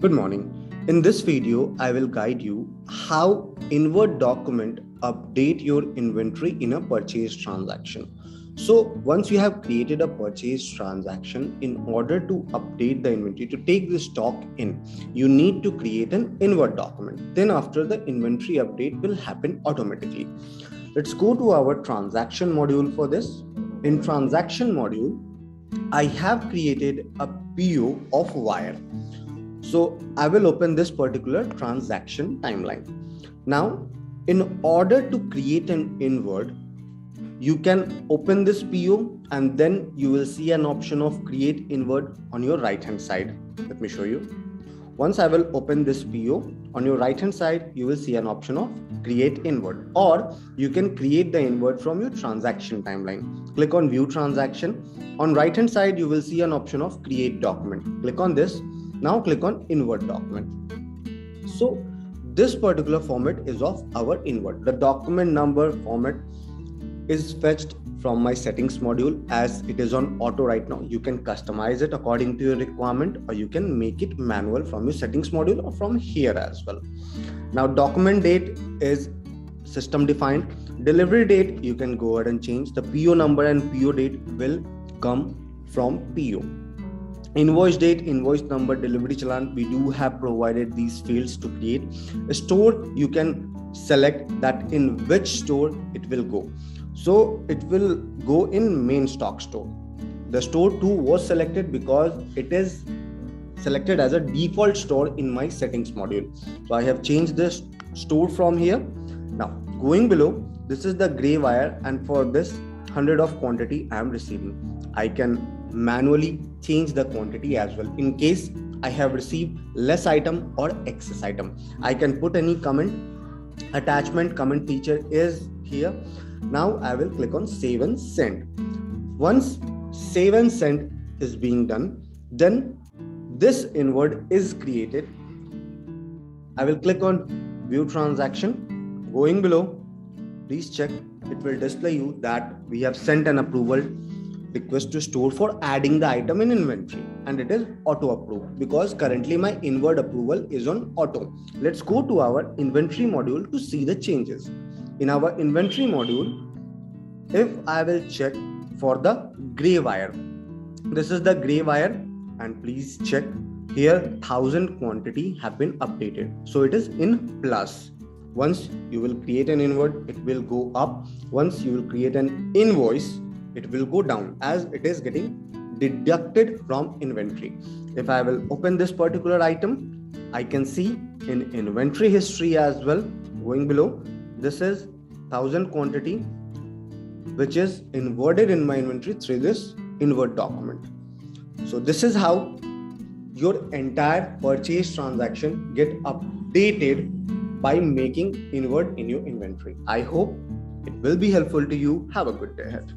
Good morning. In this video, I will guide you how invert document update your inventory in a purchase transaction. So once you have created a purchase transaction, in order to update the inventory, to take the stock in, you need to create an invert document. Then after the inventory update will happen automatically. Let's go to our transaction module for this. In transaction module, I have created a PO of wire. So I will open this particular transaction timeline. Now, in order to create an invert, you can open this PO and then you will see an option of create invert on your right hand side. Let me show you. Once I will open this PO, on your right hand side, you will see an option of create invert, or you can create the invert from your transaction timeline. Click on view transaction. On right hand side, you will see an option of create document. Click on this. Now click on invert document. So this particular format is of our invert. The document number format is fetched from my settings module as it is on auto right now. You can customize it according to your requirement, or you can make it manual from your settings module or from here as well. Now document date is system defined. Delivery date, you can go ahead and change. The PO number and PO date will come from PO. Invoice date, invoice number, delivery challan, we do have provided these fields to create. A store, you can select that in which store it will go. So it will go in main stock store. The store 2 was selected because it is selected as a default store in my settings module. So I have changed this store from here. Now going below, this is the gray wire, and for this 100 of quantity I am receiving. I can manually change the quantity as well. In case I have received less item or excess item, I can put any comment. Attachment comment feature is here. Now I will click on save and send. Once save and send is being done, then this invert is created. I will click on view transaction. Going below, please check. It will display you that we have sent an approval request to store for adding the item in inventory, and it is auto approved because currently my invert approval is on auto. Let's go to our inventory module to see the changes. In our inventory module, if I will check for the gray wire, this is the gray wire, and please check here 1000 quantity have been updated, so it is in plus. Once you will create an invert, it will go up. Once you will create an invoice, it will go down as it is getting deducted from inventory. If I will open this particular item, I can see in inventory history as well. Going below, this is 1000 quantity which is inverted in my inventory through this invert document. So this is how your entire purchase transaction get updated by making invert in your inventory. I hope it will be helpful to you. Have a good day ahead.